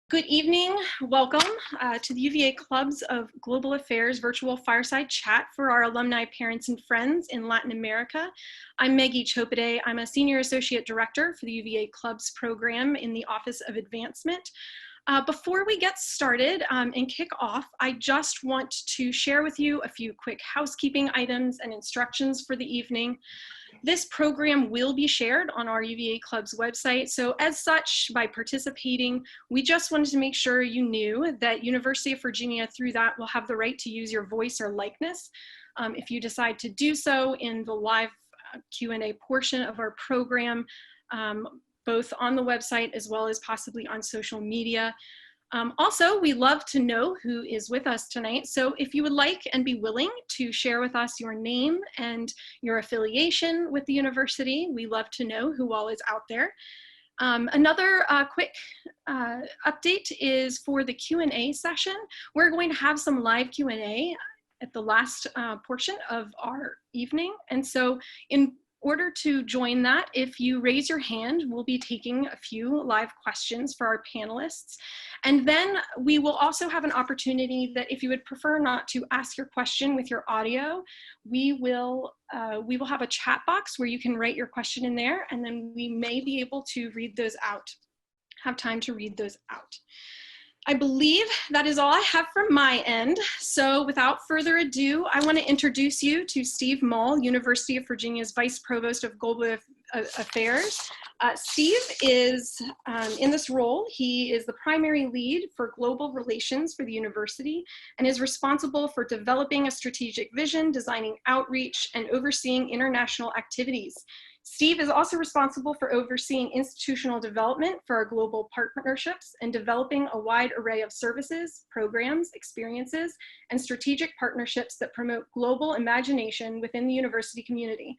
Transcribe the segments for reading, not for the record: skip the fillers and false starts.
Good evening. Welcome to the UVA Clubs of Global Affairs virtual fireside chat for our alumni, parents, and friends in Latin America. I'm Meggie Chopade. I'm a Senior Associate Director for the UVA Clubs program in the Office of Advancement. Before we get started and kick off, I just want to share with you a few quick housekeeping items and instructions for the evening. This program will be shared on our UVA Club's website. So as such, by participating, we just wanted to make sure you knew that University of Virginia through that will have the right to use your voice or likeness. If you decide to do so in the live Q&A portion of our program, both on the website as well as possibly on social media. Also, we love to know who is with us tonight. So if you would like and be willing to share with us your name and your affiliation with the university, we love to know who all is out there. Another quick update is for the Q&A session. We're going to have some live Q&A at the last portion of our evening. And so in order to join that, if you raise your hand, we'll be taking a few live questions for our panelists. And then we will also have an opportunity that if you would prefer not to ask your question with your audio, we will have a chat box where you can write your question in there, and then we may be able to read those out, have time to read those out. I believe that is all I have from my end. So without further ado, I want to introduce you to Steve Mull, University of Virginia's Vice Provost of Global Affairs. Steve is in this role, he is the primary lead for global relations for the university and is responsible for developing a strategic vision, designing outreach, and overseeing international activities. Steve is also responsible for overseeing institutional development for our global partnerships and developing a wide array of services, programs, experiences, and strategic partnerships that promote global imagination within the university community.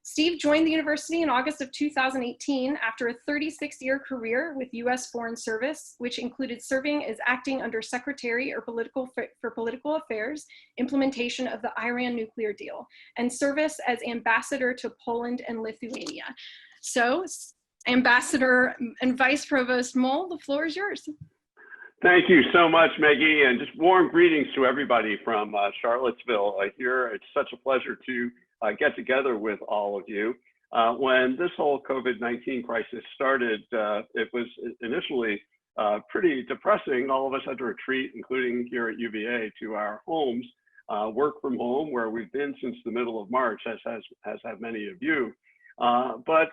Steve joined the university in August of 2018 after a 36-year career with U.S. Foreign Service, which included serving as acting under Secretary for Political Affairs, implementation of the Iran nuclear deal, and service as ambassador to Poland and Lithuania. So, Ambassador and Vice Provost Mull, the floor is yours. Thank you so much, Meggie, and just warm greetings to everybody from Charlottesville here. It's such a pleasure to get together with all of you. When this whole COVID-19 crisis started, it was initially pretty depressing. All of us had to retreat, including here at UVA, to our homes, work from home, where we've been since the middle of March, as have many of you. But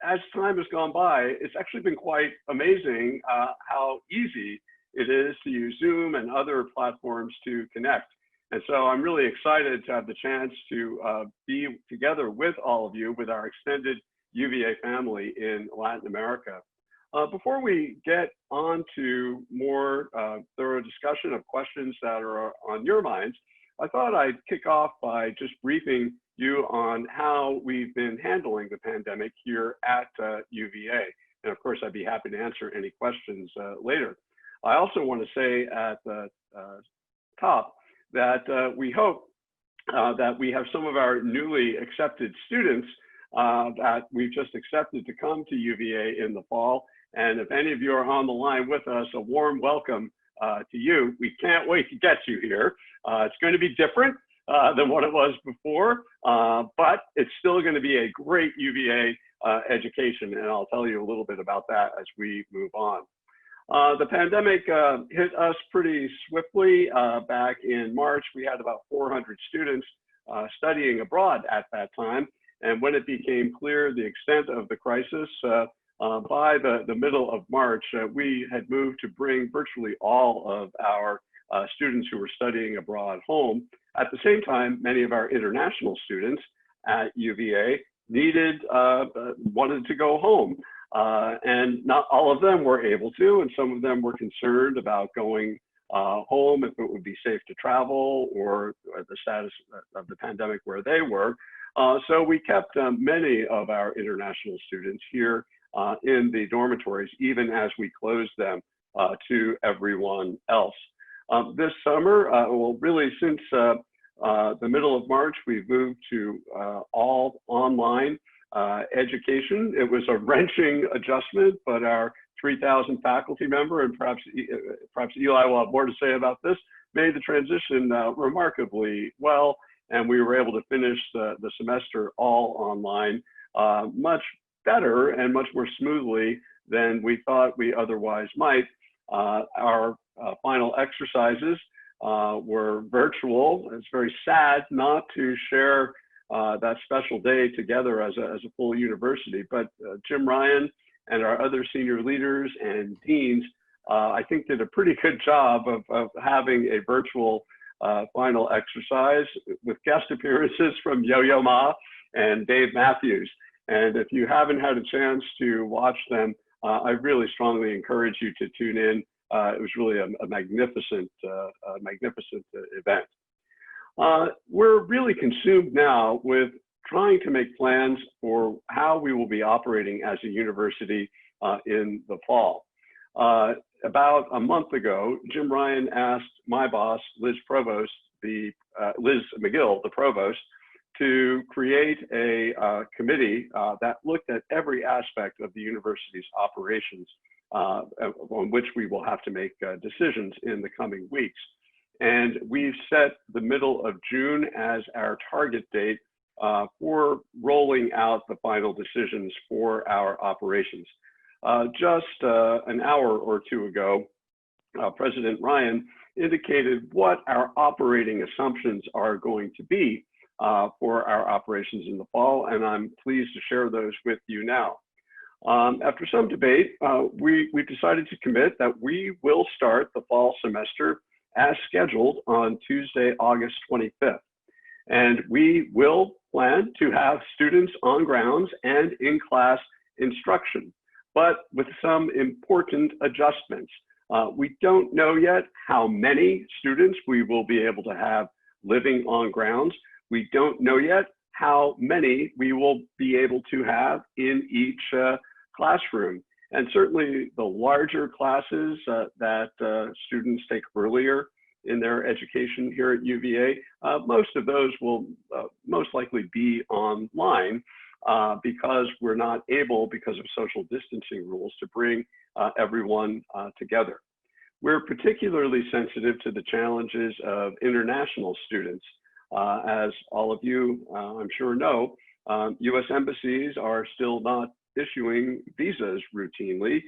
as time has gone by, it's actually been quite amazing how easy it is to use Zoom and other platforms to connect. And so I'm really excited to have the chance to be together with all of you, with our extended UVA family in Latin America. Before we get on to more thorough discussion of questions that are on your minds, I thought I'd kick off by just briefing you on how we've been handling the pandemic here at UVA. And of course, I'd be happy to answer any questions later. I also want to say at the top that we hope that we have some of our newly accepted students that we've just accepted to come to UVA in the fall. And if any of you are on the line with us, a warm welcome to you. We can't wait to get you here. It's going to be different than what it was before, but it's still going to be a great UVA education. And I'll tell you a little bit about that as we move on. The pandemic hit us pretty swiftly. Back in March, we had about 400 students studying abroad at that time. And when it became clear the extent of the crisis, by the middle of March, we had moved to bring virtually all of our students who were studying abroad home. At the same time, many of our international students at UVA wanted to go home. And not all of them were able to, and some of them were concerned about going home, if it would be safe to travel, or the status of the pandemic where they were. So we kept many of our international students here in the dormitories, even as we closed them to everyone else. This summer, well, really since the middle of March, we've moved to all online education. It was a wrenching adjustment, but our 3,000 faculty member, and perhaps Eli will have more to say about this, made the transition remarkably well, and we were able to finish the semester all online much better and much more smoothly than we thought we otherwise might. Our final exercises were virtual. It's very sad not to share that special day together as a full university, but Jim Ryan and our other senior leaders and deans, I think, did a pretty good job of having a virtual final exercise with guest appearances from Yo-Yo Ma and Dave Matthews. And if you haven't had a chance to watch them, I really strongly encourage you to tune in. It was really a magnificent event. We're really consumed now with trying to make plans for how we will be operating as a university in the fall. About a month ago, Jim Ryan asked my boss, Liz McGill, the provost, to create a committee that looked at every aspect of the university's operations on which we will have to make decisions in the coming weeks. And we've set the middle of June as our target date for rolling out the final decisions for our operations. Just an hour or two ago, President Ryan indicated what our operating assumptions are going to be for our operations in the fall, and I'm pleased to share those with you now. After some debate, we've decided to commit that we will start the fall semester as scheduled on Tuesday, August 25th. And we will plan to have students on grounds and in-class instruction, but with some important adjustments. We don't know yet how many students we will be able to have living on grounds. We don't know yet how many we will be able to have in each classroom. And certainly the larger classes that students take earlier in their education here at UVA, most of those will most likely be online because we're not able, because of social distancing rules, to bring everyone together. We're particularly sensitive to the challenges of international students. As all of you, I'm sure know, US embassies are still not issuing visas routinely.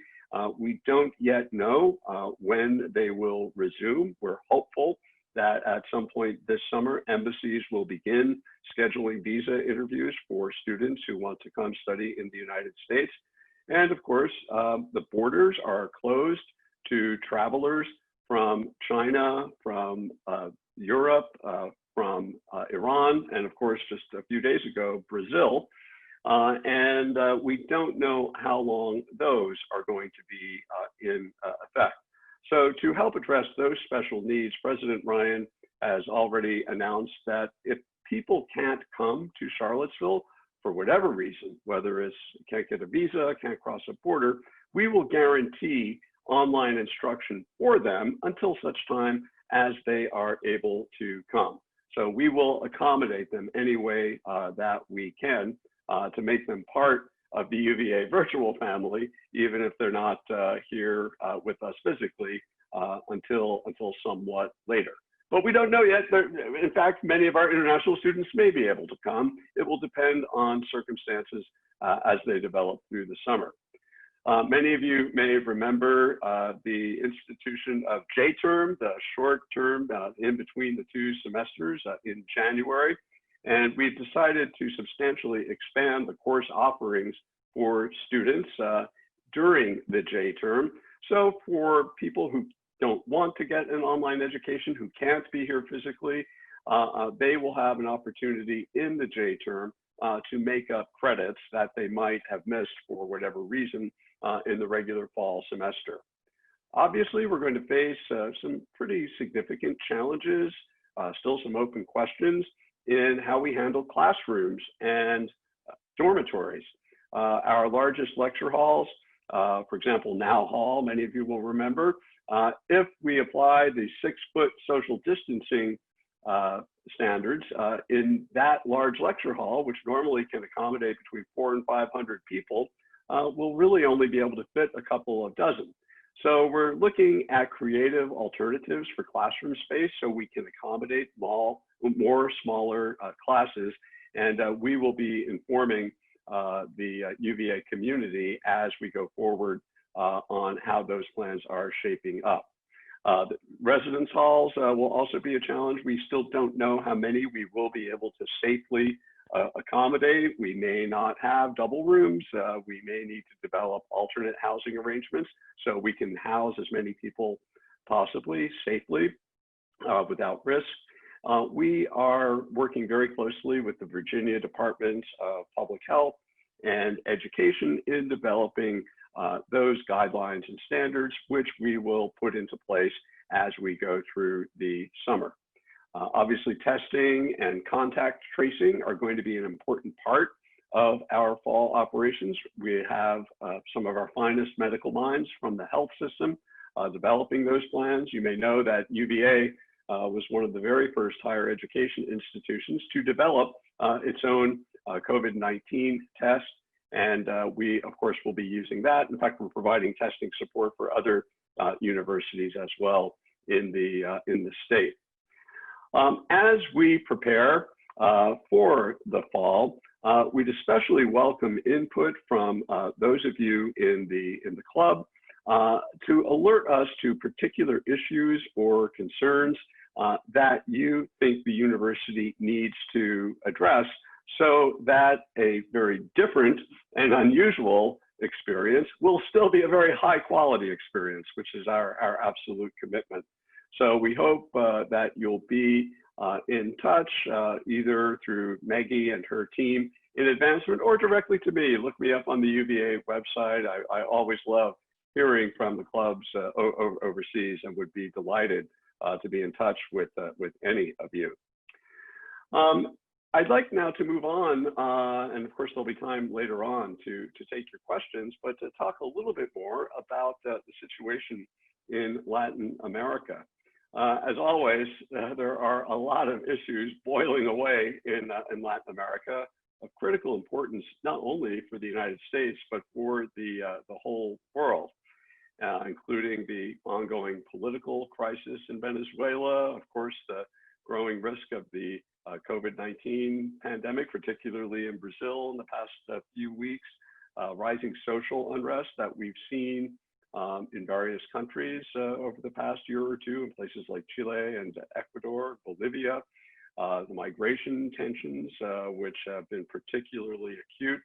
We don't yet know when they will resume. We're hopeful that at some point this summer, embassies will begin scheduling visa interviews for students who want to come study in the United States. And of course, the borders are closed to travelers from China, from Europe, from Iran, and of course, just a few days ago, Brazil. And we don't know how long those are going to be in effect. So to help address those special needs, President Ryan has already announced that if people can't come to Charlottesville for whatever reason, whether it's can't get a visa, can't cross a border, we will guarantee online instruction for them until such time as they are able to come. So we will accommodate them any way that we can to make them part of the UVA virtual family, even if they're not here with us physically until somewhat later. But we don't know yet. In fact, many of our international students may be able to come. It will depend on circumstances as they develop through the summer. Many of you may remember the institution of J-term, the short term in between the two semesters in January. And we've decided to substantially expand the course offerings for students during the J-term. So for people who don't want to get an online education, who can't be here physically, they will have an opportunity in the J-term to make up credits that they might have missed for whatever reason in the regular fall semester. Obviously, we're going to face some pretty significant challenges, still some open questions in how we handle classrooms and dormitories. Our largest lecture halls, for example, Now Hall, many of you will remember, if we apply the 6-foot social distancing standards in that large lecture hall, which normally can accommodate between 400 and 500 people, we'll really only be able to fit a couple of dozen. So we're looking at creative alternatives for classroom space so we can accommodate more smaller classes. And we will be informing the UVA community as we go forward on how those plans are shaping up. The residence halls will also be a challenge. We still don't know how many we will be able to safely accommodate. We may not have double rooms. We may need to develop alternate housing arrangements so we can house as many people possibly safely without risk. We are working very closely with the Virginia Department of Public Health and Education in developing those guidelines and standards, which we will put into place as we go through the summer. Obviously, testing and contact tracing are going to be an important part of our fall operations. We have some of our finest medical minds from the health system developing those plans. You may know that UVA was one of the very first higher education institutions to develop its own COVID-19 test. And we, of course, will be using that. In fact, we're providing testing support for other universities as well in the state. As we prepare for the fall, we'd especially welcome input from those of you in the club to alert us to particular issues or concerns that you think the university needs to address, so that a very different and unusual experience will still be a very high quality experience, which is our absolute commitment. So we hope that you'll be in touch either through Meggie and her team in advancement or directly to me. Look me up on the UVA website. I always love hearing from the clubs overseas and would be delighted to be in touch with any of you. I'd like now to move on, and of course there'll be time later on to take your questions, but to talk a little bit more about the situation in Latin America. As always, there are a lot of issues boiling away in Latin America of critical importance, not only for the United States, but for the whole world, including the ongoing political crisis in Venezuela, of course, the growing risk of the COVID-19 pandemic, particularly in Brazil in the past few weeks, rising social unrest that we've seen in various countries over the past year or two in places like Chile and Ecuador, Bolivia, the migration tensions, which have been particularly acute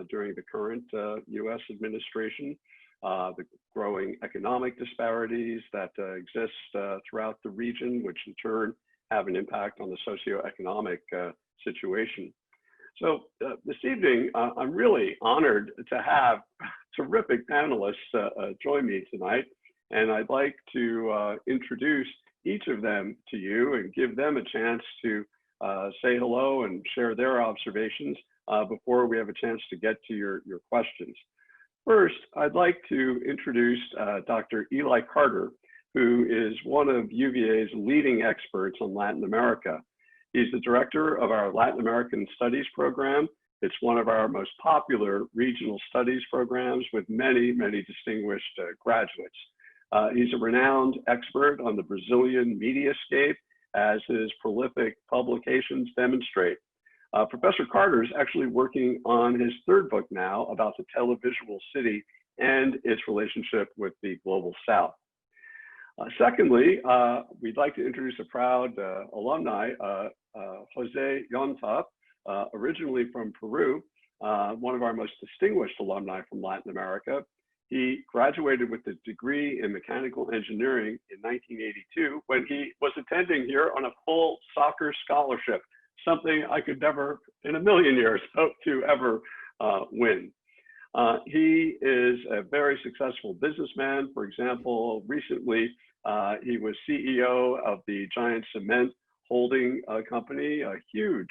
during the current US administration, the growing economic disparities that exist throughout the region, which in turn have an impact on the socioeconomic situation. So this evening, I'm really honored to have terrific panelists join me tonight. And I'd like to introduce each of them to you and give them a chance to say hello and share their observations before we have a chance to get to your questions. First, I'd like to introduce Dr. Eli Carter, who is one of UVA's leading experts on Latin America. He's the director of our Latin American Studies program. It's one of our most popular regional studies programs with many, many distinguished graduates. He's a renowned expert on the Brazilian mediascape, as his prolific publications demonstrate. Professor Carter is actually working on his third book now about the televisual city and its relationship with the Global South. Secondly, we'd like to introduce a proud alumni, Jose Yonta, originally from Peru, one of our most distinguished alumni from Latin America. He graduated with a degree in mechanical engineering in 1982 when he was attending here on a full soccer scholarship, something I could never in a million years hope to ever win. He is a very successful businessman. For example, recently, he was CEO of the Giant Cement Holding Company, a huge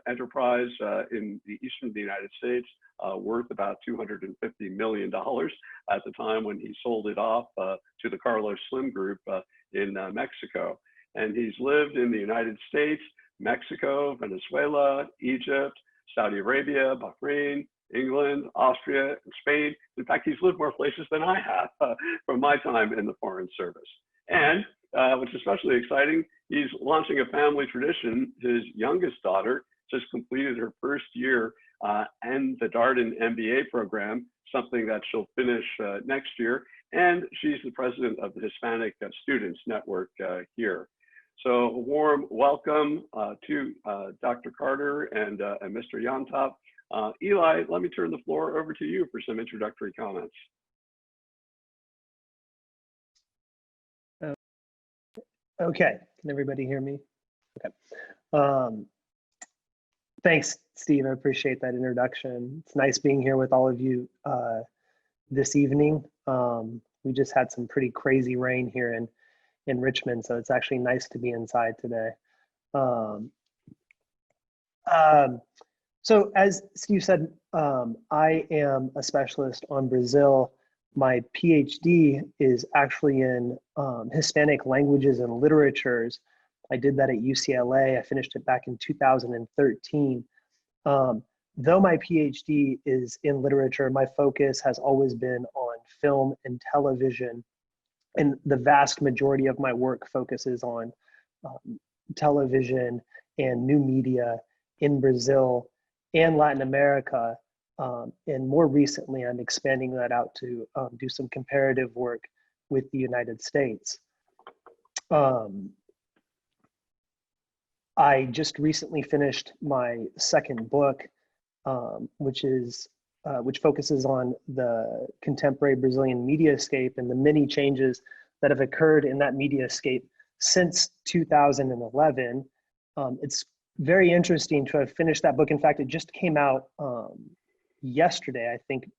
enterprise in the eastern of the United States, worth about $250 million at the time when he sold it off to the Carlos Slim Group in Mexico. And he's lived in the United States, Mexico, Venezuela, Egypt, Saudi Arabia, Bahrain, England, Austria, and Spain. In fact, he's lived more places than I have from my time in the Foreign Service. And what's especially exciting, he's launching a family tradition. His youngest daughter just completed her first year in the Darden MBA program, something that she'll finish next year. And she's the president of the Hispanic Students Network here. So a warm welcome to Dr. Carter and Mr. Yontop. Eli, let me turn the floor over to you for some introductory comments. Okay, can everybody hear me? Okay. Thanks, Steve. I appreciate that introduction. It's nice being here with all of you this evening. We just had some pretty crazy rain here in Richmond, so it's actually nice to be inside today. So as Steve said, I am a specialist on Brazil. My PhD is actually in Hispanic languages and literatures. I did that at UCLA. I finished it back in 2013. Though my PhD is in literature, my focus has always been on film and television. And the vast majority of my work focuses on television and new media in Brazil and Latin America. And more recently, I'm expanding that out to do some comparative work with the United States. I just recently finished my second book, which focuses on the contemporary Brazilian mediascape and the many changes that have occurred in that mediascape since 2011. It's very interesting to have finished that book. In fact, it just came out yesterday. I think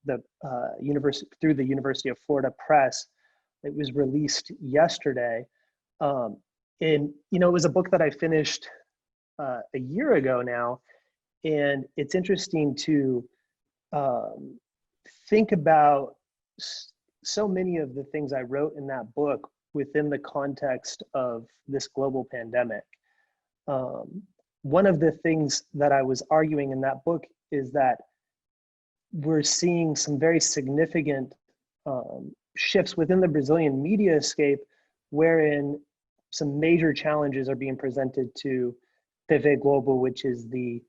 through the University of Florida Press. It was released yesterday. And it was a book that I finished a year ago now. And it's interesting to think about so many of the things I wrote in that book within the context of this global pandemic. One of the things that I was arguing in that book is that we're seeing some very significant shifts within the Brazilian mediascape, wherein some major challenges are being presented to TV Globo, which is the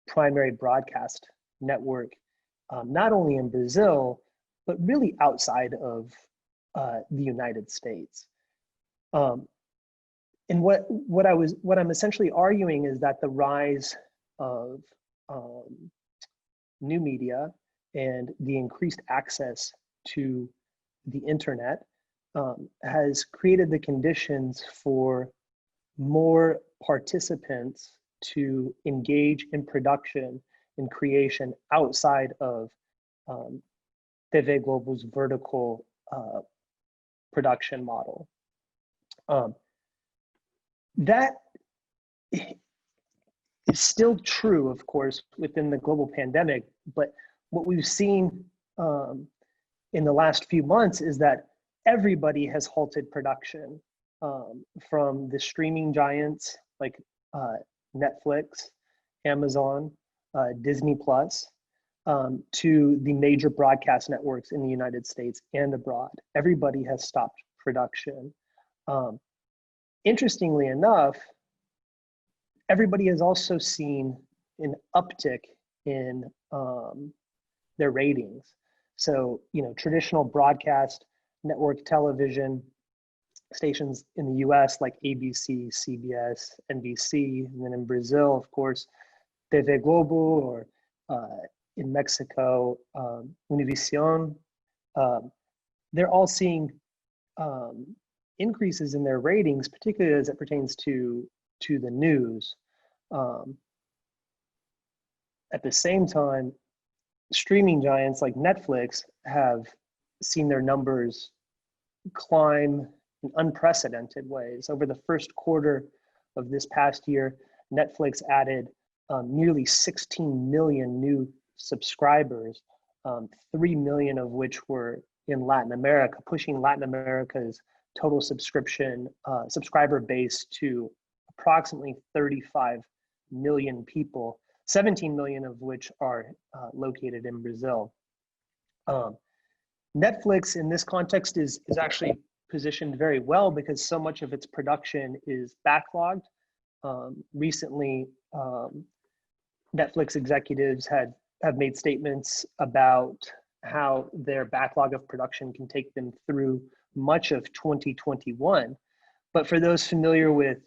primary broadcast network, not only in Brazil, but really outside of the United States. And what I'm essentially arguing is that the rise of new media and the increased access to the internet has created the conditions for more participants to engage in production and creation outside of TV Globo's vertical production model. That is still true, of course, within the global pandemic, but what we've seen in the last few months is that everybody has halted production, from the streaming giants like Netflix, Amazon, Disney Plus, to the major broadcast networks in the United States and abroad. Everybody has stopped production. Interestingly enough, everybody has also seen an uptick in their ratings. So, traditional broadcast network television stations in the US like ABC, CBS, NBC, and then in Brazil, of course, TV Globo, or in Mexico, Univision, they're all seeing increases in their ratings, particularly as it pertains to the news. At the same time, streaming giants like Netflix have seen their numbers climb in unprecedented ways. Over the first quarter of this past year, Netflix added nearly 16 million new subscribers, 3 million of which were in Latin America, pushing Latin America's total subscriber base to approximately 35 million people. 17 million of which are located in Brazil. Netflix in this context is actually positioned very well because so much of its production is backlogged. Recently, Netflix executives have made statements about how their backlog of production can take them through much of 2021. But for those familiar with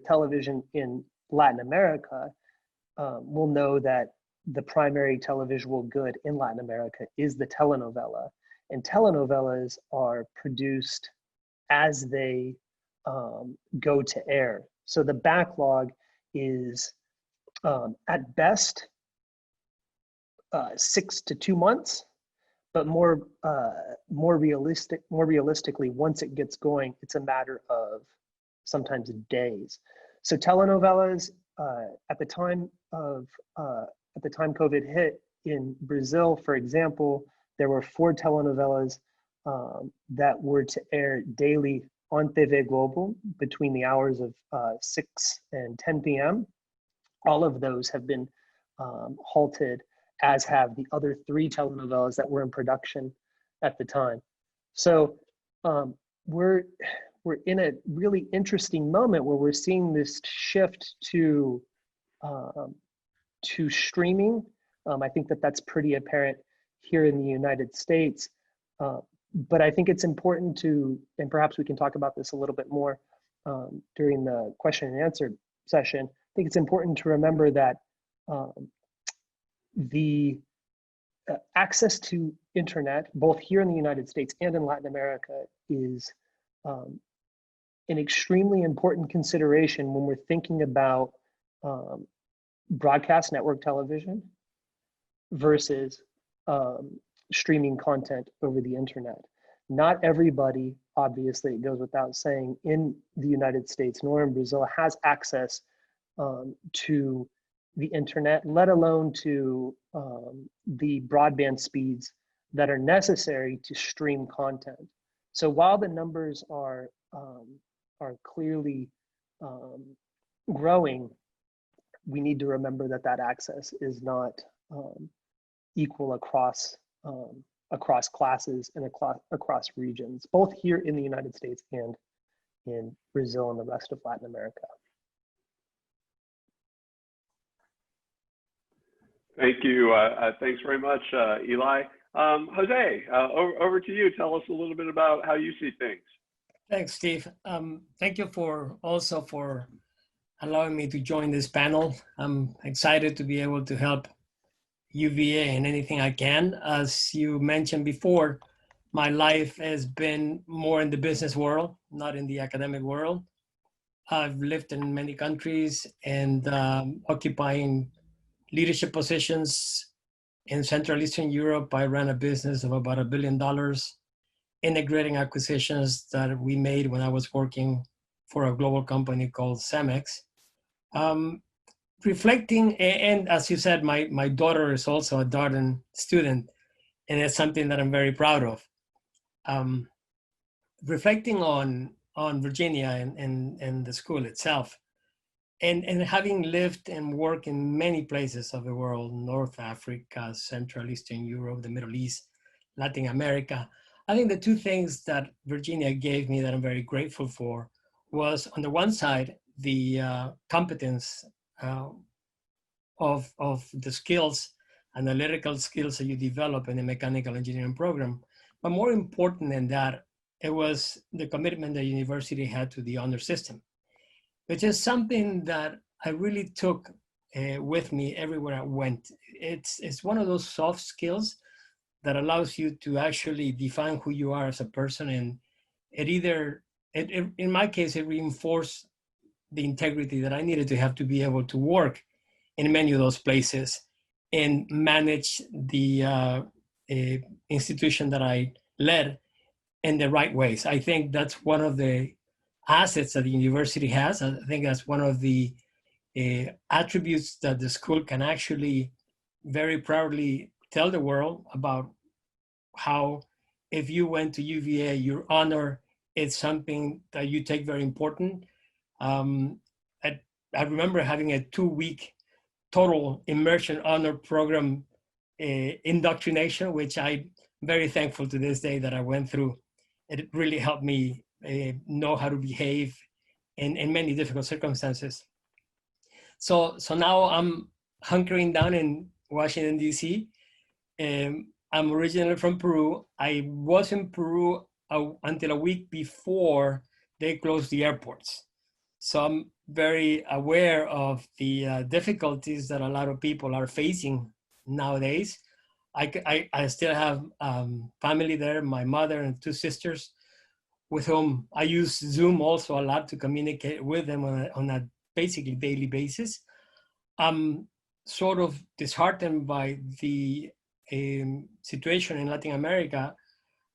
television in Latin America, will know that the primary televisual good in Latin America is the telenovela, and telenovelas are produced as they go to air. So the backlog is at best 6 to 2 months, but more realistically, once it gets going, it's a matter of sometimes days. So telenovelas at the time COVID hit in Brazil, for example, there were 4 telenovelas that were to air daily on TV Globo between the hours of 6 and 10 p.m. All of those have been halted, as have the other 3 telenovelas that were in production at the time. So we're in a really interesting moment where we're seeing this shift to streaming. I think that's pretty apparent here in the United States. But I think it's important to, and perhaps we can talk about this a little bit more during the question and answer session. I think it's important to remember that the access to internet, both here in the United States and in Latin America, is an extremely important consideration when we're thinking about broadcast network television versus streaming content over the internet. Not everybody, obviously, it goes without saying, in the United States nor in Brazil has access to the internet, let alone to the broadband speeds that are necessary to stream content. So while the numbers are clearly growing, we need to remember that access is not equal across classes and across regions, both here in the United States and in Brazil and the rest of Latin America. Thank you. Thanks very much, Eli. Jose, over to you. Tell us a little bit about how you see things. Thanks, Steve. Thank you for allowing me to join this panel. I'm excited to be able to help UVA in anything I can. As you mentioned before, my life has been more in the business world, not in the academic world. I've lived in many countries and occupying leadership positions in Central Eastern Europe. I ran a business of about $1 billion, integrating acquisitions that we made when I was working for a global company called Cemex. Reflecting, and as you said, my daughter is also a Darden student, and it's something that I'm very proud of. Reflecting on Virginia and the school itself, and having lived and worked in many places of the world, North Africa, Central Eastern Europe, the Middle East, Latin America, I think the 2 things that Virginia gave me that I'm very grateful for was, on the one side, the competence of the skills, analytical skills that you develop in the mechanical engineering program. But more important than that, it was the commitment the university had to the honor system, which is something that I really took with me everywhere I went. It's one of those soft skills that allows you to actually define who you are as a person. And in my case, it reinforced the integrity that I needed to have to be able to work in many of those places and manage the institution that I led in the right ways. I think that's one of the assets that the university has. I think that's one of the attributes that the school can actually very proudly tell the world about, how if you went to UVA, your honor is something that you take very important. I remember having a 2-week total immersion honor program indoctrination, which I'm very thankful to this day that I went through. It really helped me know how to behave in many difficult circumstances. So now I'm hunkering down in Washington, D.C. I'm originally from Peru. I was in Peru until a week before they closed the airports. So I'm very aware of the difficulties that a lot of people are facing nowadays. I still have family there, my mother and 2 sisters, with whom I use Zoom also a lot to communicate with them on a basically daily basis. I'm sort of disheartened by the situation in Latin America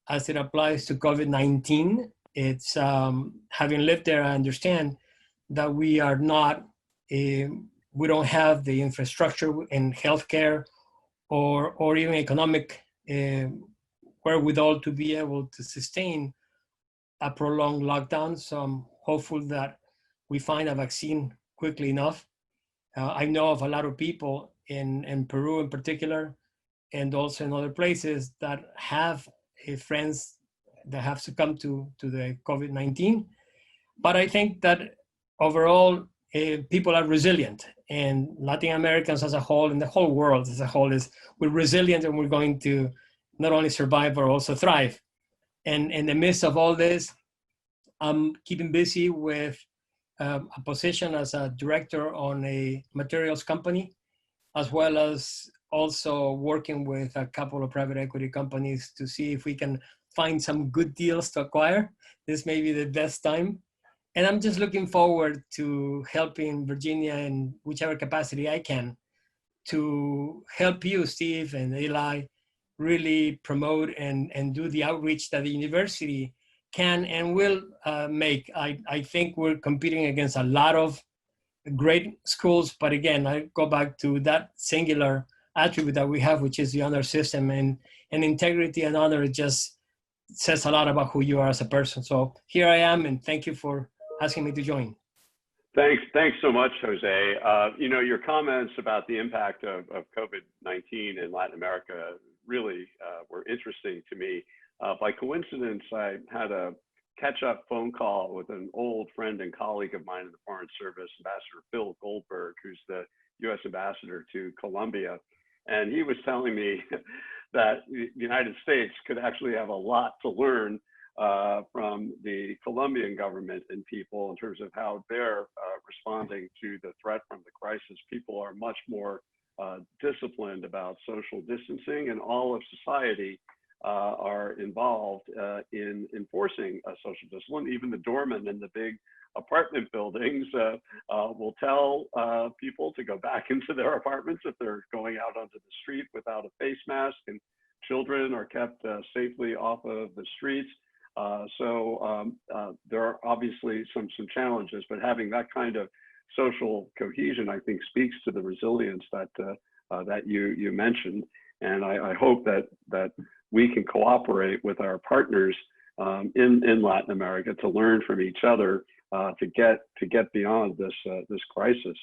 as it applies to COVID-19. It's having lived there, I understand that we are not, we don't have the infrastructure in healthcare or even economic wherewithal to be able to sustain a prolonged lockdown. So I'm hopeful that we find a vaccine quickly enough. I know of a lot of people in Peru in particular, and also in other places that have friends that have succumbed to the COVID-19. But I think that overall, people are resilient, and Latin Americans as a whole, and the whole world as a whole, we're resilient, and we're going to not only survive, but also thrive. And in the midst of all this, I'm keeping busy with a position as a director on a materials company, as well as also working with a couple of private equity companies to see if we can find some good deals to acquire. This may be the best time. And I'm just looking forward to helping Virginia in whichever capacity I can to help you, Steve and Eli, really promote and do the outreach that the university can and will make. I think we're competing against a lot of great schools, but again, I go back to that singular attribute that we have, which is the honor system, and integrity and honor just says a lot about who you are as a person. So here I am, and thank you for asking me to join. Thanks so much, Jose. Your comments about the impact of COVID-19 in Latin America really were interesting to me. By coincidence, I had a catch-up phone call with an old friend and colleague of mine in the Foreign Service, Ambassador Phil Goldberg, who's the U.S. Ambassador to Colombia. And he was telling me that the United States could actually have a lot to learn from the Colombian government and people in terms of how they're responding to the threat from the crisis. People are much more disciplined about social distancing, and all of society are involved in enforcing social discipline. Even the doorman in the big apartment buildings will tell people to go back into their apartments if they're going out onto the street without a face mask, and children are kept safely off of the streets. So there are obviously some challenges, but having that kind of social cohesion, I think, speaks to the resilience that that you mentioned. And I hope that we can cooperate with our partners in Latin America to learn from each other to get beyond this crisis.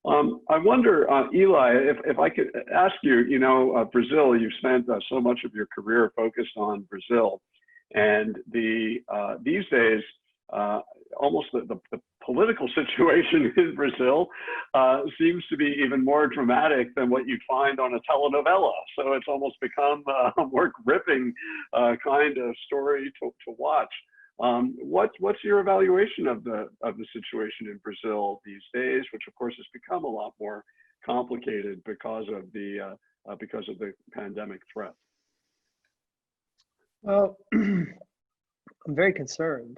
I wonder, Eli, if I could ask you, Brazil, you've spent so much of your career focused on Brazil, and these days, almost the political situation in Brazil seems to be even more dramatic than what you'd find on a telenovela. So it's almost become a more gripping kind of story to watch. What's your evaluation of the situation in Brazil these days, which of course has become a lot more complicated because of the pandemic threat? Well, I'm very concerned.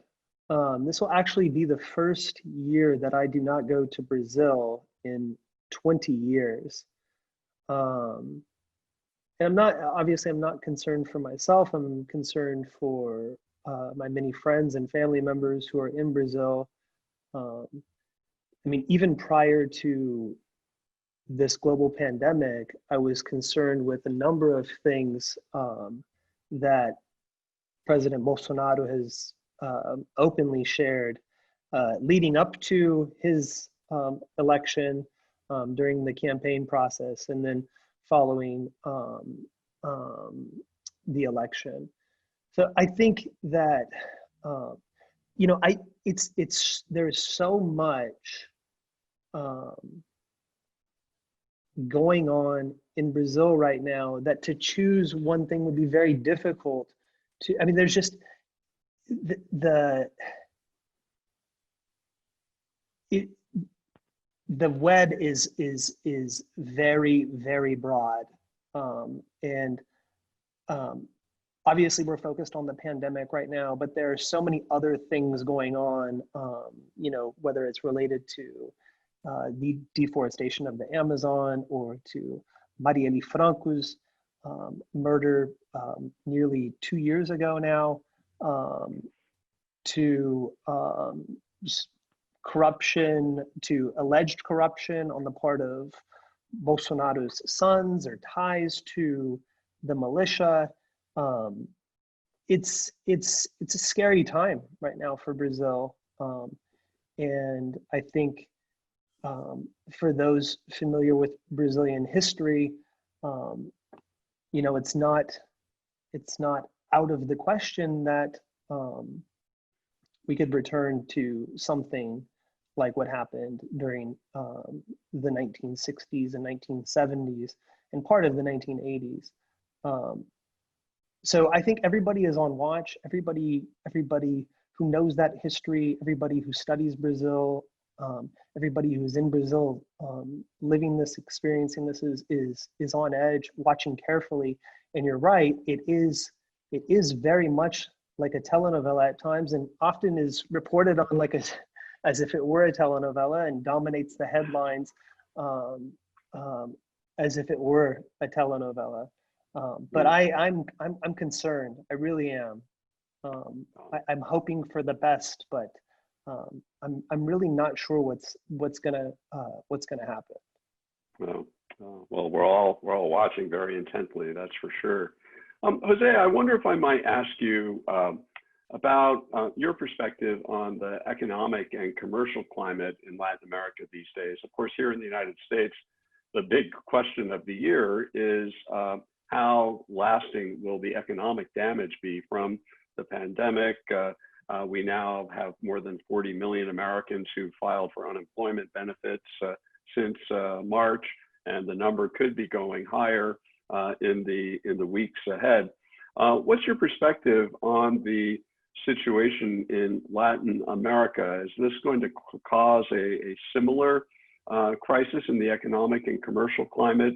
This will actually be the first year that I do not go to Brazil in 20 years. And I'm not concerned for myself. I'm concerned for my many friends and family members who are in Brazil. Even prior to this global pandemic, I was concerned with a number of things that President Bolsonaro has openly shared leading up to his election, during the campaign process, and then following the election. So I think that you know, there's so much going on in Brazil right now that to choose one thing would be very difficult. I mean, there's just the web is very, very broad, and obviously we're focused on the pandemic right now, but there are so many other things going on, you know, whether it's related to the deforestation of the Amazon, or to Marielle Franco's murder nearly 2 years ago now, to corruption, to alleged corruption on the part of Bolsonaro's sons or ties to the militia. It's a scary time right now for Brazil, and I think for those familiar with Brazilian history, you know, it's not out of the question that we could return to something like what happened during the 1960s and 1970s and part of the 1980s. So I think everybody is on watch. Everybody who knows that history, everybody who studies Brazil, everybody who's in Brazil, living this, experiencing this, is on edge, watching carefully. And you're right, it is very much like a telenovela at times, and often is reported on like as if it were a telenovela, and dominates the headlines as if it were a telenovela. But I'm concerned. I really am. I'm hoping for the best, but I'm really not sure what's gonna happen. Well, we're all watching very intently. That's for sure. Jose, I wonder if I might ask you about your perspective on the economic and commercial climate in Latin America these days. Of course, here in the United States, the big question of the year is how lasting will the economic damage be from the pandemic? We now have more than 40 million Americans who filed for unemployment benefits since March, and the number could be going higher in the weeks ahead. What's your perspective on the situation in Latin America? Is this going to cause a similar crisis in the economic and commercial climate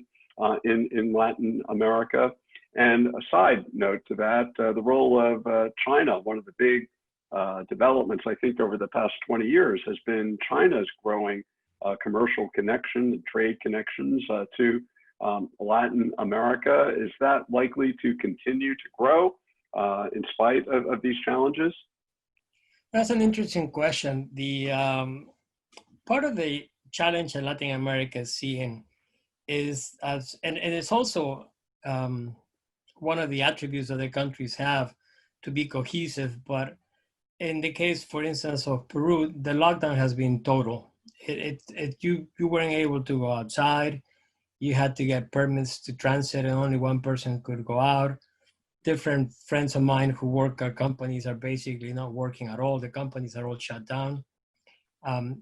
in Latin America? And a side note to that, the role of China. One of the big developments, I think, over the past 20 years has been China's growing commercial connection and trade connections to Latin America. Is that likely to continue to grow in spite of these challenges? That's an interesting question. The part of the challenge that Latin America is seeing is, and it's also one of the attributes that the countries have to be cohesive. But in the case, for instance, of Peru, the lockdown has been total. You weren't able to go outside. You had to get permits to transit, and only one person could go out. Different friends of mine who work at companies are basically not working at all. The companies are all shut down.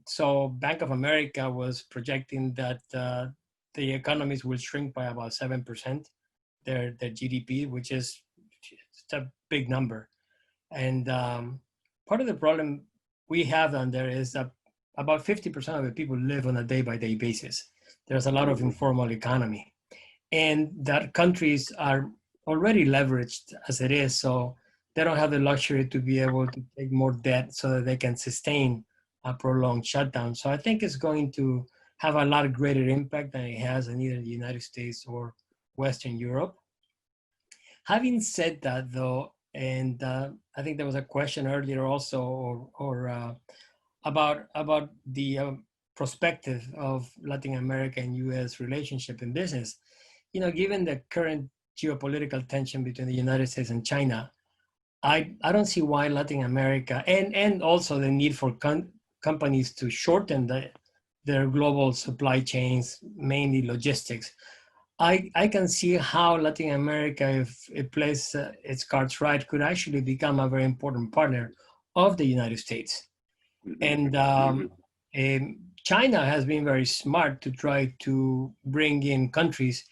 So Bank of America was projecting that the economies will shrink by about 7%, their GDP, which is a big number. And part of the problem we have down there is that about 50% of the people live on a day-by-day basis. There's a lot of informal economy, and that countries are already leveraged as it is, so they don't have the luxury to be able to take more debt so that they can sustain a prolonged shutdown. So I think it's going to have a lot greater impact than it has in either the United States or Western Europe. Having said that, though, and I think there was a question earlier also, or about the perspective of Latin America and U.S. relationship in business. You know, given the current geopolitical tension between the United States and China, I don't see why Latin America, and also the need for companies to shorten their global supply chains, mainly logistics. I can see how Latin America, if it plays its cards right, could actually become a very important partner of the United States. And China has been very smart to try to bring in countries.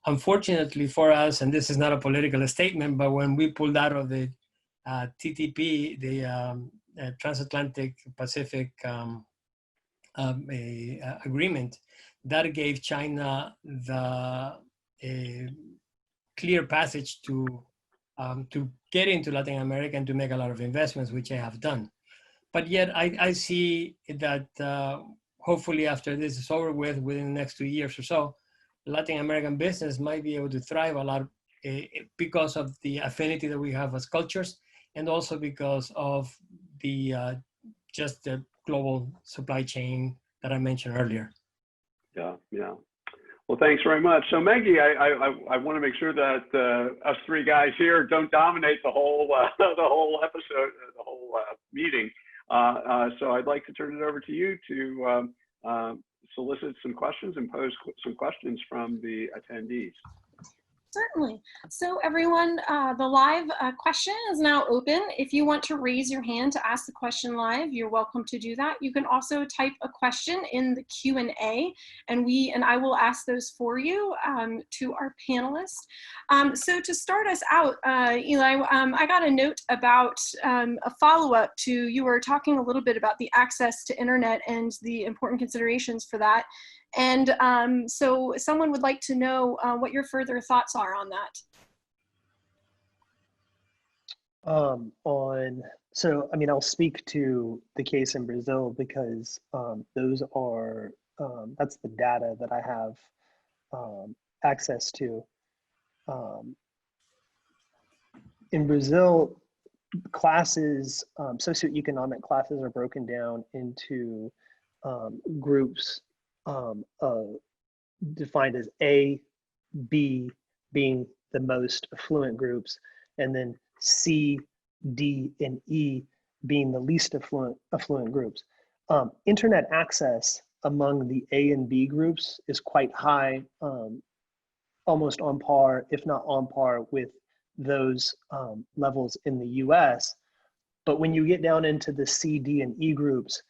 Unfortunately for us, and this is not a political statement, but when we pulled out of the TTP, the Transatlantic Pacific agreement, that gave China the clear passage to get into Latin America and to make a lot of investments, which I have done. But yet I see that hopefully after this is over with, within the next 2 years or so, Latin American business might be able to thrive a lot because of the affinity that we have as cultures, and also because of the just the global supply chain that I mentioned earlier. Yeah, yeah. Well, thanks very much. So Meggie, I want to make sure that us three guys here don't dominate the whole episode, the whole meeting. So I'd like to turn it over to you to solicit some questions and pose some questions from the attendees. Certainly. So everyone, the live question is now open. If you want to raise your hand to ask the question live, you're welcome to do that. You can also type a question in the Q&A, and I will ask those for you to our panelists. So to start us out, Eli, I got a note about a follow-up to, you were talking a little bit about the access to internet and the important considerations for that. And so someone would like to know what your further thoughts are on that. So, I mean, I'll speak to the case in Brazil because those are, that's the data that I have access to. In Brazil, classes, socioeconomic classes are broken down into groups defined as A, B being the most affluent groups, and then C, D, and E being the least affluent groups. Internet access among the A and B groups is quite high, almost on par, if not on par, with those levels in the US. But when you get down into the C, D, and E groups,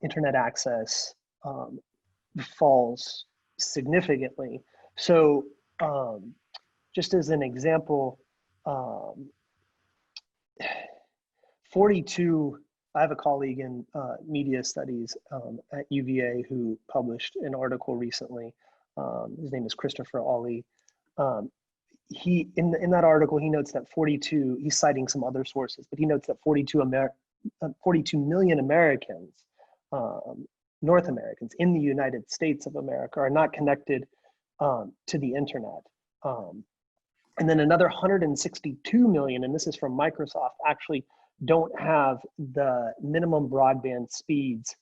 internet access falls significantly. So just as an example, 42, I have a colleague in media studies at UVA who published an article recently. His name is Christopher Ollie. He in that article, he notes that 42, he's citing some other sources, but he notes that 42 million Americans, North Americans in the United States of America are not connected to the internet. And then another 162 million, and this is from Microsoft, actually don't have the minimum broadband speeds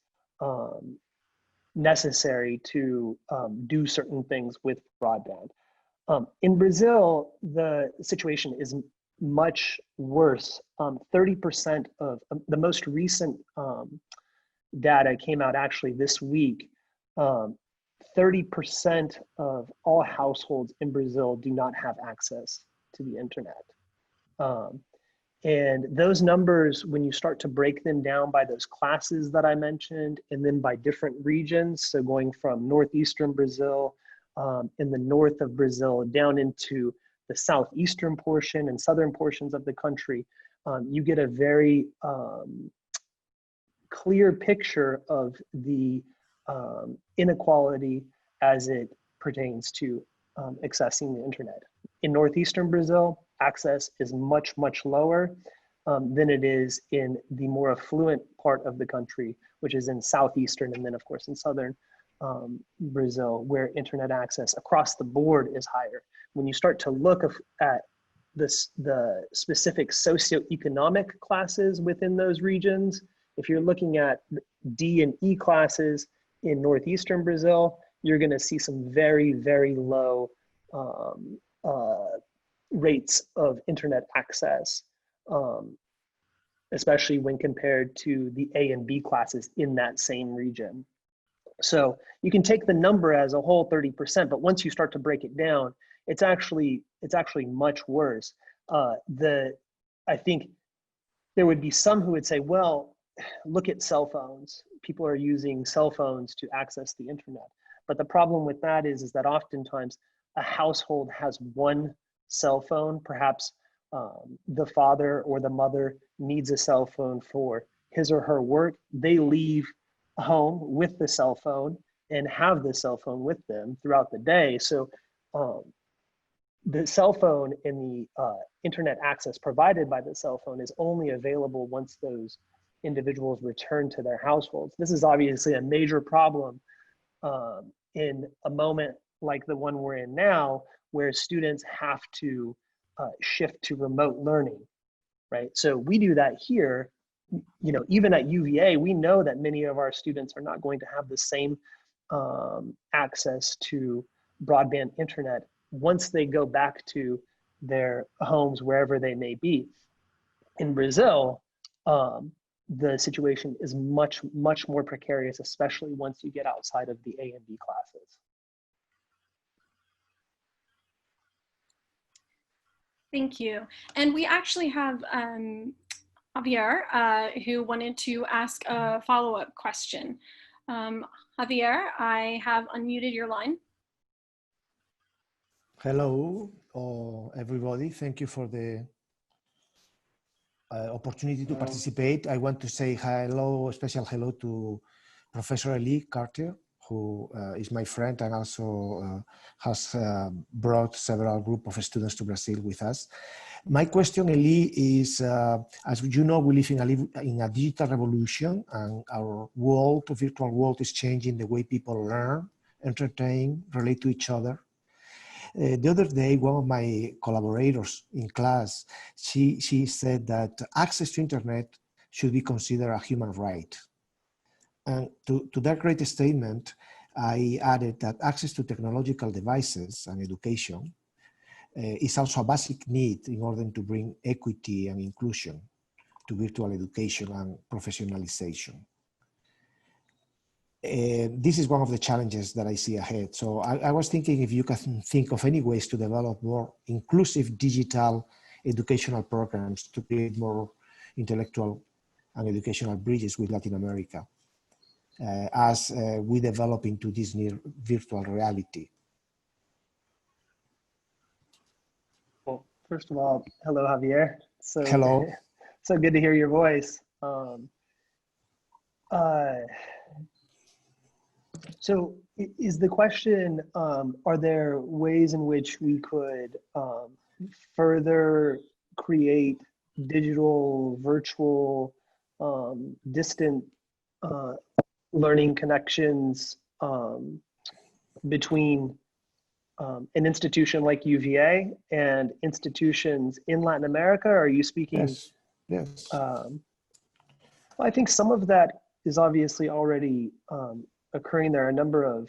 necessary to do certain things with broadband. In Brazil, the situation is much worse. 30% of the most recent data came out actually this week. 30% of all households in Brazil do not have access to the internet. And those numbers, when you start to break them down by those classes that I mentioned, and then by different regions, so going from northeastern Brazil, in the north of Brazil, down into the southeastern portion and southern portions of the country, you get a very clear picture of the inequality as it pertains to accessing the internet. In northeastern Brazil, access is much, much lower than it is in the more affluent part of the country, which is in southeastern and then of course in southern Brazil, where internet access across the board is higher. When you start to look at the specific socioeconomic classes within those regions, if you're looking at D and E classes in northeastern Brazil, you're going to see some very, very low rates of internet access, especially when compared to the A and B classes in that same region. So you can take the number as a whole 30%, but once you start to break it down, it's actually much worse. I think there would be some who would say, well, look at cell phones. People are using cell phones to access the internet. But the problem with that is that oftentimes a household has one cell phone. Perhaps the father or the mother needs a cell phone for his or her work. They leave home with the cell phone and have the cell phone with them throughout the day. So the cell phone and the internet access provided by the cell phone is only available once those individuals return to their households. This is obviously a major problem in a moment like the one we're in now, where students have to shift to remote learning, right? So we do that here. You know, even at UVA, we know that many of our students are not going to have the same access to broadband internet once they go back to their homes, wherever they may be. In Brazil, the situation is much, much more precarious, especially once you get outside of the A and B classes. Thank you. And we actually have Javier, who wanted to ask a follow-up question. Javier, I have unmuted your line. Hello, everybody. Thank you for the opportunity to participate. I want to say hello, a special hello to Professor Eli Carter, who is my friend and also has brought several group of students to Brazil with us. My question, Eli, is, as you know, we live in a digital revolution, and our world, the virtual world, is changing the way people learn, entertain, relate to each other. The other day, one of my collaborators in class, she said that access to internet should be considered a human right. And to that great statement, I added that access to technological devices and education is also a basic need in order to bring equity and inclusion to virtual education and professionalization. This is one of the challenges that I see ahead. So I was thinking if you can think of any ways to develop more inclusive digital educational programs to create more intellectual and educational bridges with Latin America as we develop into this near virtual reality. Well, first of all, hello, Javier. Hello. So good to hear your voice. So is the question, are there ways in which we could further create digital, virtual, distant learning connections between an institution like UVA and institutions in Latin America? Are you speaking? Yes. Yes. Well, I think some of that is obviously already occurring. There are a number of,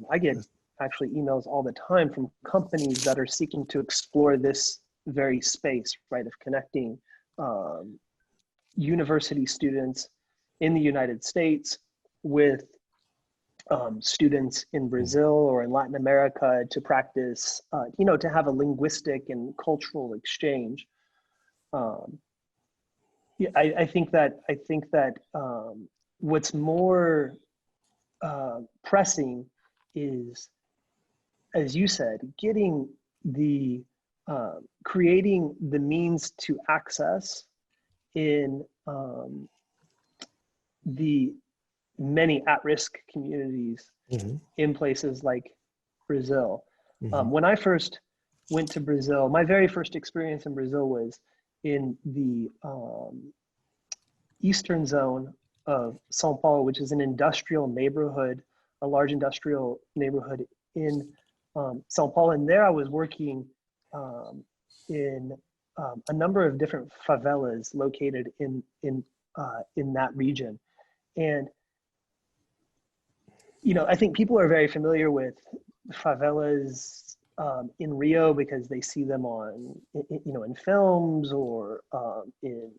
I get actually emails all the time from companies that are seeking to explore this very space, right, of connecting university students in the United States with students in Brazil or in Latin America to practice, you know, to have a linguistic and cultural exchange. Yeah, I think that what's more pressing is, as you said, getting the creating the means to access in the many at-risk communities in places like Brazil. When I first went to Brazil, my very first experience in Brazil was in the eastern zone of São Paulo, which is an industrial neighborhood, a large industrial neighborhood in São Paulo. And there I was working in a number of different favelas located in that region. And, you know, I think people are very familiar with favelas in Rio because they see them on, you know, in films or in,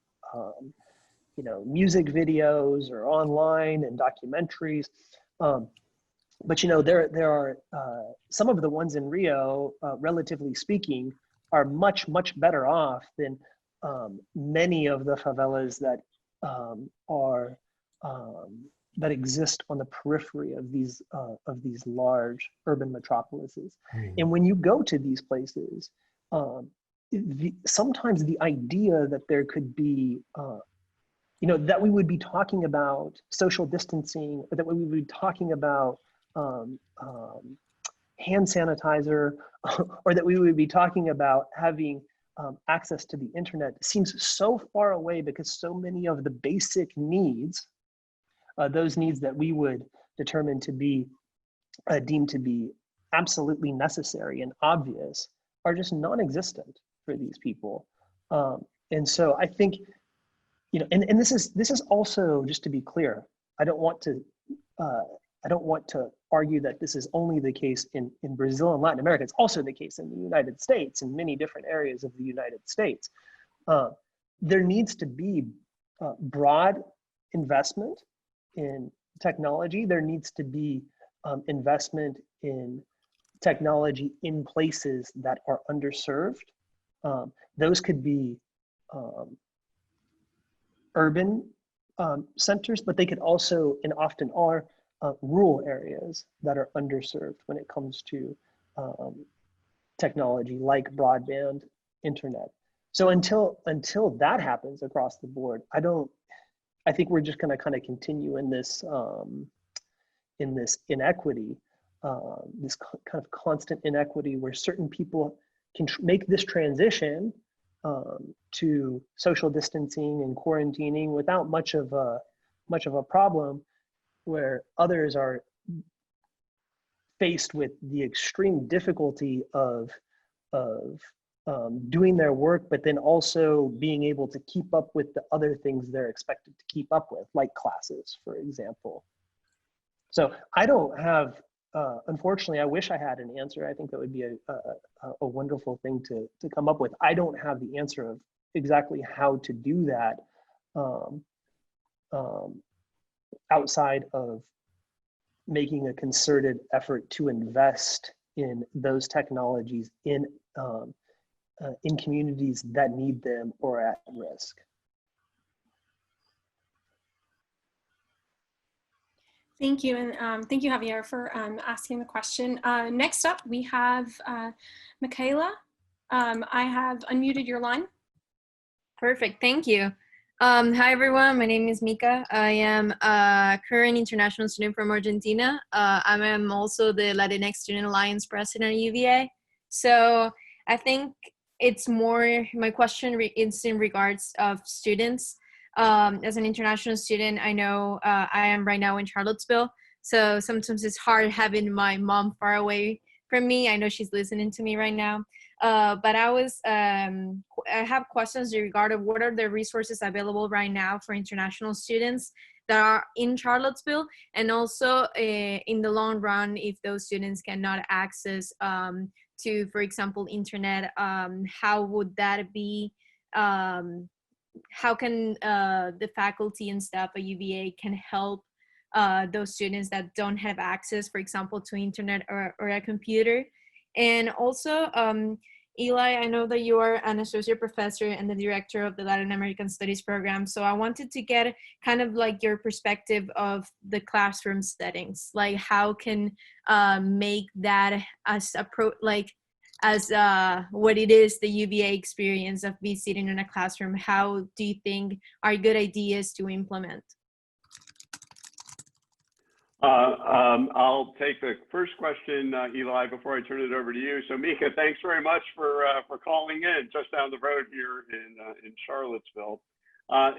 you know, music videos or online and documentaries. But there are some of the ones in Rio, relatively speaking, are much better off than many of the favelas that are that exist on the periphery of these large urban metropolises. And when you go to these places, sometimes the idea that there could be that we would be talking about social distancing, or that we would be talking about hand sanitizer, or that we would be talking about having access to the internet seems so far away, because so many of the basic needs, those needs that we would determine to be deemed to be absolutely necessary and obvious, are just non-existent for these people. And so I think, and this is also, just to be clear, I don't want to argue that this is only the case in Brazil and Latin America. It's also the case in the United States, in many different areas of the United States. There needs to be broad investment in technology. There needs to be investment in technology in places that are underserved. Those could be urban centers, but they could also, and often are, rural areas that are underserved when it comes to technology like broadband internet. So until that happens across the board, I think we're just going to kind of continue in this inequity, this kind of constant inequity, where certain people can make this transition to social distancing and quarantining without much of a problem, where others are faced with the extreme difficulty of doing their work, but then also being able to keep up with the other things they're expected to keep up with, like classes, for example. So I don't have, unfortunately, I wish I had an answer. I think that would be a wonderful thing to come up with. I don't have the answer of exactly how to do that outside of making a concerted effort to invest in those technologies in communities that need them or are at risk. Thank you, and thank you, Javier, for asking the question. Next up, we have Micaela. I have unmuted your line. Perfect, thank you. Hi everyone, my name is Mika. I am a current international student from Argentina. I am also the Latinx Student Alliance president at UVA. So I think it's more, my question is in regards of students. As an international student, I know I am right now in Charlottesville. So sometimes it's hard having my mom far away from me. I know she's listening to me right now. But I have questions regarding what are the resources available right now for international students that are in Charlottesville, and also in the long run, if those students cannot access to, for example, internet, how would that be? How can the faculty and staff at UVA can help those students that don't have access, for example, to internet or a computer? And also, Eli, I know that you are an associate professor and the director of the Latin American Studies program. So I wanted to get kind of like your perspective of the classroom settings, like how can make that as what it is, the UVA experience of be sitting in a classroom. How do you think are good ideas to implement? I'll take the first question, Eli, before I turn it over to you. So Mika, thanks very much for calling in just down the road here in Charlottesville.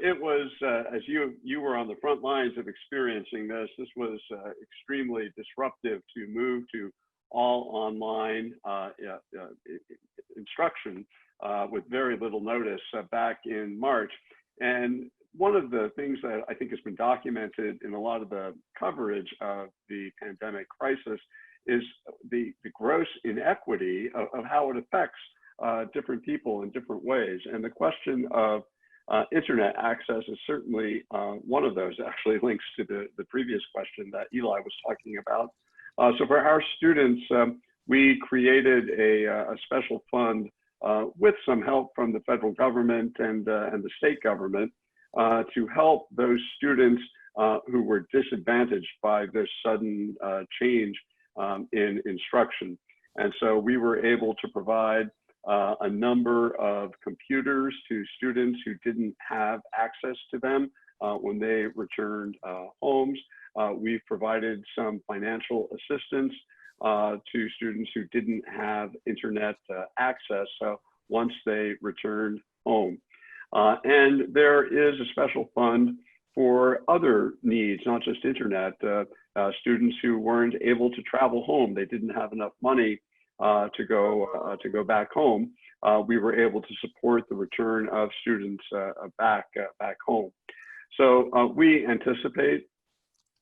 It was, as you were on the front lines of experiencing this was extremely disruptive to move to all online instruction with very little notice back in March. And one of the things that I think has been documented in a lot of the coverage of the pandemic crisis is the gross inequity of how it affects different people in different ways. And the question of internet access is certainly one of those. Actually links to the previous question that Eli was talking about. So for our students, we created a special fund with some help from the federal government and the state government to help those students who were disadvantaged by this sudden change in instruction. And so we were able to provide a number of computers to students who didn't have access to them when they returned homes. We've provided some financial assistance to students who didn't have internet access once they returned home. And there is a special fund for other needs, not just internet. Students who weren't able to travel home, they didn't have enough money to go back home. We were able to support the return of students back home. So we anticipate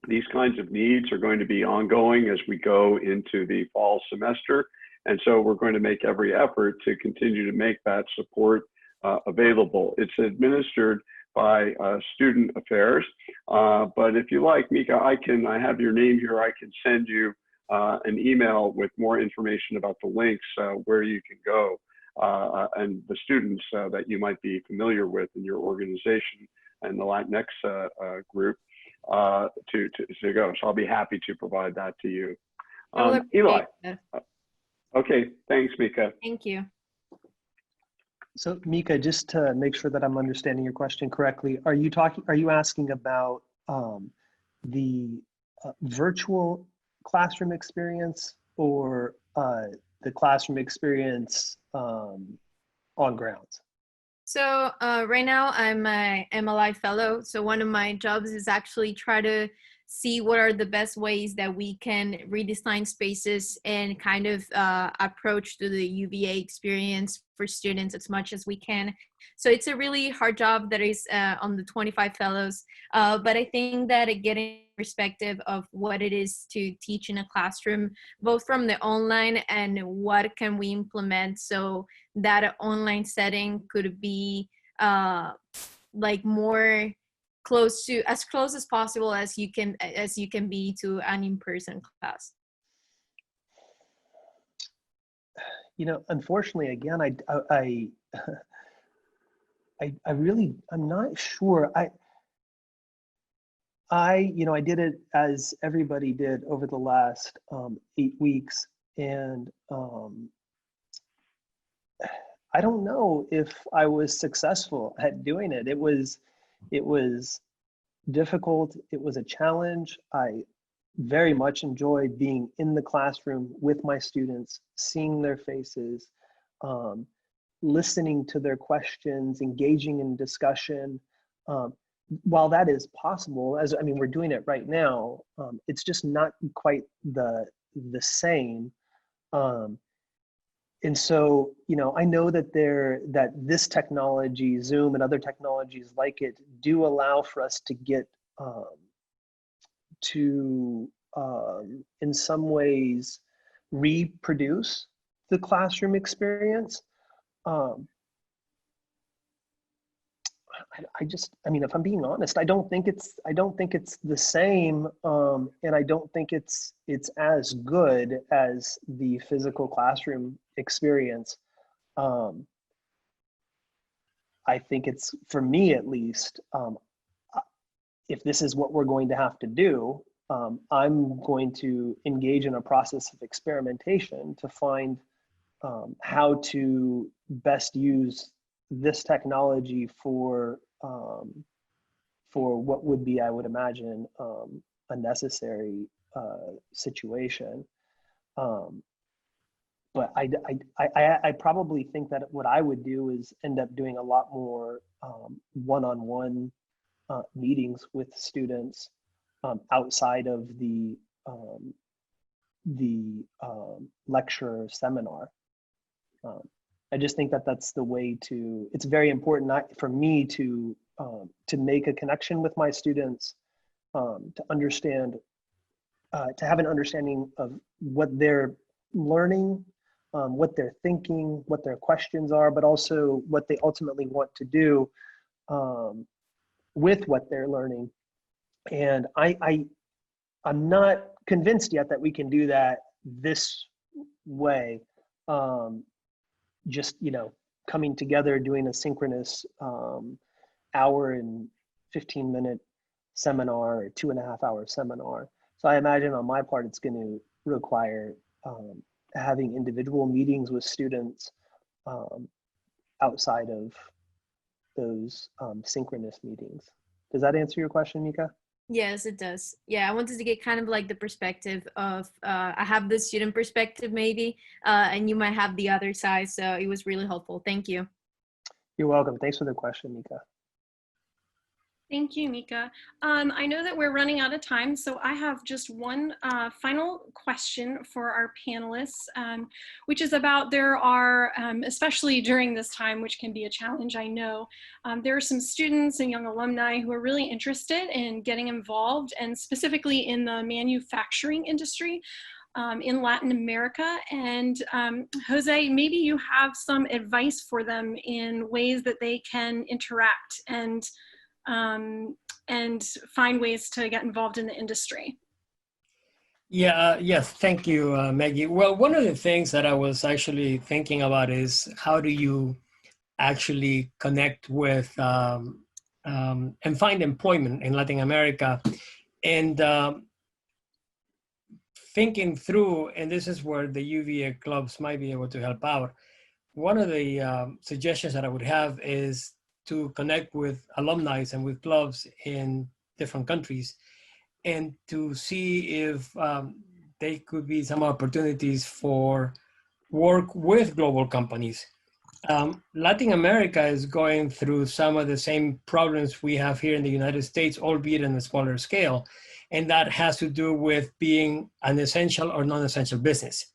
these kinds of needs are going to be ongoing as we go into the fall semester. And so we're going to make every effort to continue to make that support available. It's administered by Student Affairs, but if you like, Mika, I have your name here. I can send you an email with more information about the links where you can go and the students that you might be familiar with in your organization and the Latinx group to go. So I'll be happy to provide that to you. Eli. Okay, thanks, Mika. Thank you. So Mika, just to make sure that I'm understanding your question correctly, are you asking about the virtual classroom experience or the classroom experience on grounds? So right now I'm a MLI fellow. So one of my jobs is actually try to see what are the best ways that we can redesign spaces and kind of approach to the UVA experience for students as much as we can. So it's a really hard job that is on the 25 fellows. But I think that getting perspective of what it is to teach in a classroom, both from the online and what can we implement so that online setting could be like more as close as possible as you can be to an in-person class. You know, unfortunately, again, I'm not sure. I did it as everybody did over the last 8 weeks, and I don't know if I was successful at doing it. It was difficult. It was a challenge. I very much enjoyed being in the classroom with my students, seeing their faces, listening to their questions, engaging in discussion. While that is possible, we're doing it right now, it's just not quite the same. And so, I know that this technology, Zoom and other technologies like it, do allow for us to get to, in some ways, reproduce the classroom experience. If I'm being honest, I don't think it's the same, and I don't think it's as good as the physical classroom experience. I think it's, for me at least, if this is what we're going to have to do, I'm going to engage in a process of experimentation to find how to best use this technology for what would be, I would imagine, a necessary situation. But I probably think that what I would do is end up doing a lot more one-on-one meetings with students outside of the lecture or seminar. I just think that that's the way to. It's very important for me to make a connection with my students, to understand, to have an understanding of what they're learning, what they're thinking, what their questions are, but also what they ultimately want to do. with what they're learning. And I'm not convinced yet that we can do that this way. Just, coming together, doing a synchronous hour and 15-minute seminar or 2.5-hour seminar. So I imagine on my part, it's going to require having individual meetings with students outside of those synchronous meetings. Does that answer your question, Mika? Yes, it does. Yeah, I wanted to get kind of like the perspective of, I have the student perspective maybe, and you might have the other side. So it was really helpful. Thank you. You're welcome. Thanks for the question, Mika. Thank you, Mika. I know that we're running out of time, so I have just one final question for our panelists, which is about there are, especially during this time, which can be a challenge, I know, there are some students and young alumni who are really interested in getting involved, and specifically in the manufacturing industry in Latin America. And Jose, maybe you have some advice for them in ways that they can interact and find ways to get involved in the industry. Yeah, yes, thank you, Maggie. Well, one of the things that I was actually thinking about is how do you actually connect with and find employment in Latin America? And thinking through, and this is where the UVA clubs might be able to help out. One of the suggestions that I would have is to connect with alumni and with clubs in different countries, and to see if they could be some opportunities for work with global companies. Latin America is going through some of the same problems we have here in the United States, albeit on a smaller scale. And that has to do with being an essential or non-essential business.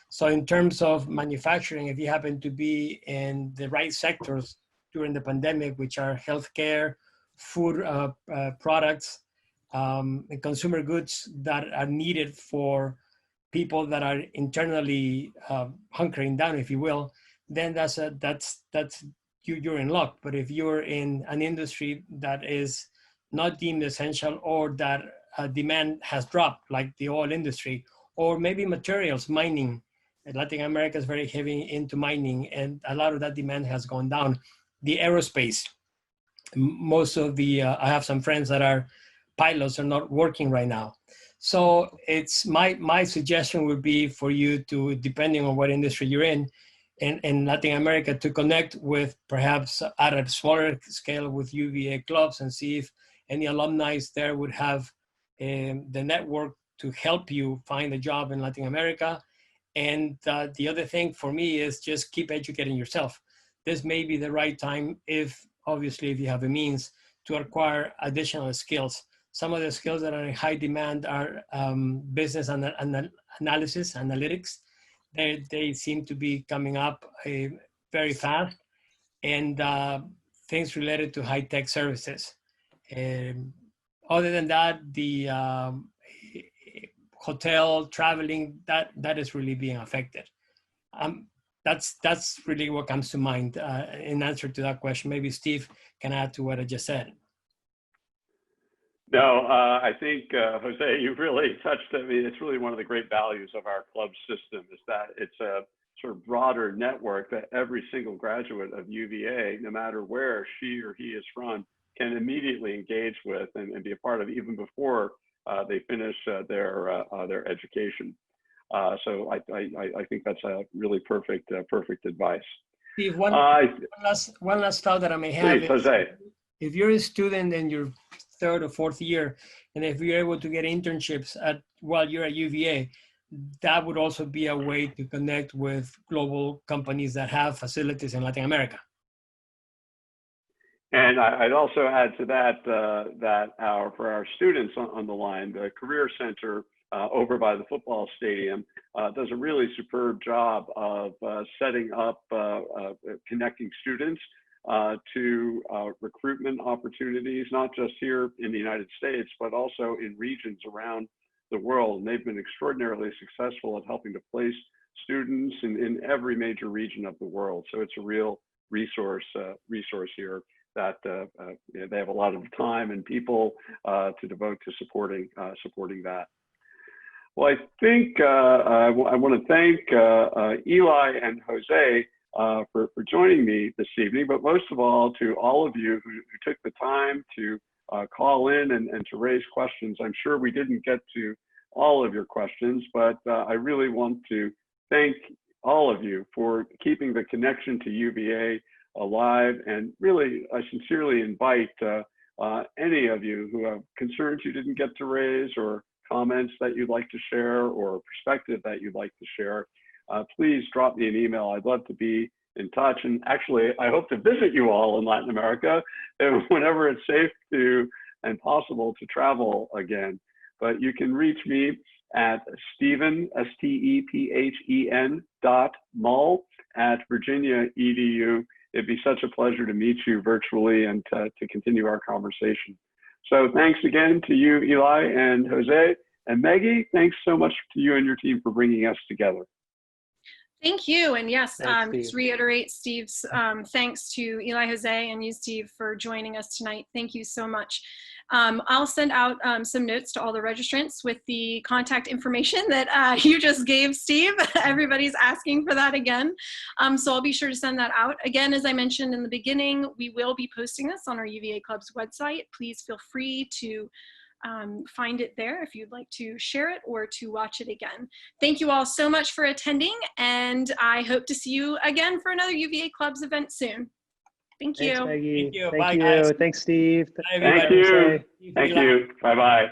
So in terms of manufacturing, if you happen to be in the right sectors during the pandemic, which are healthcare, food products, and consumer goods that are needed for people that are internally hunkering down, if you will, then you're in luck. But if you're in an industry that is not deemed essential, or that demand has dropped, like the oil industry, or maybe materials, mining. Latin America is very heavy into mining, and a lot of that demand has gone down. The aerospace, most of the, I have some friends that are pilots, are not working right now. So it's my suggestion would be for you to, depending on what industry you're in Latin America, to connect with, perhaps at a smaller scale, with UVA clubs, and see if any alumni there would have the network to help you find a job in Latin America. And the other thing for me is just keep educating yourself. This may be the right time, if obviously if you have the means, to acquire additional skills. Some of the skills that are in high demand are business analysis, analytics. They seem to be coming up very fast, and things related to high-tech services. Other than that, the hotel, traveling, that is really being affected. That's really what comes to mind in answer to that question. Maybe Steve can add to what I just said. No, I think, Jose, you've really touched, I mean, it's really one of the great values of our club system, is that it's a sort of broader network that every single graduate of UVA, no matter where she or he is from, can immediately engage with and be a part of, even before they finish their education. So I think that's a really perfect advice. Steve, one last thought that I may have. Please, Jose. If you're a student in your third or fourth year, and if you're able to get internships while you're at UVA, that would also be a way to connect with global companies that have facilities in Latin America. And I'd also add to that for our students on the line, the Career Center over by the football stadium does a really superb job of setting up, connecting students to recruitment opportunities, not just here in the United States, but also in regions around the world. And they've been extraordinarily successful at helping to place students in every major region of the world. So it's a real resource here that they have a lot of time and people to devote to supporting that. Well, I think I want to thank Eli and Jose for joining me this evening, but most of all to all of you who took the time to call in and to raise questions. I'm sure we didn't get to all of your questions, but I really want to thank all of you for keeping the connection to UVA alive, and really I sincerely invite any of you who have concerns you didn't get to raise, or comments that you'd like to share, or perspective that you'd like to share, please drop me an email. I'd love to be in touch, and actually I hope to visit you all in Latin America whenever it's safe to and possible to travel again. But you can reach me at Stephen, STEPHEN .Mull @Virginia.edu. It'd be such a pleasure to meet you virtually and to continue our conversation. So thanks again to you, Eli and Jose, and Meggie, thanks so much to you and your team for bringing us together. Thank you. And yes, Thanks, just Steve. reiterate Steve's thanks to Eli, Jose, and you, Steve, for joining us tonight. Thank you so much. I'll send out some notes to all the registrants with the contact information that you just gave, Steve. Everybody's asking for that again. So I'll be sure to send that out. Again, as I mentioned in the beginning, we will be posting this on our UVA Club's website. Please feel free to find it there if you'd like to share it or to watch it again. Thank you all so much for attending, and I hope to see you again for another UVA Clubs event soon. Thank you. Thanks, Meggie. Thank you. Thank Bye, you. guys. Thanks, Steve. Bye, everybody. Thank you. Jose. Thank you. Bye-bye.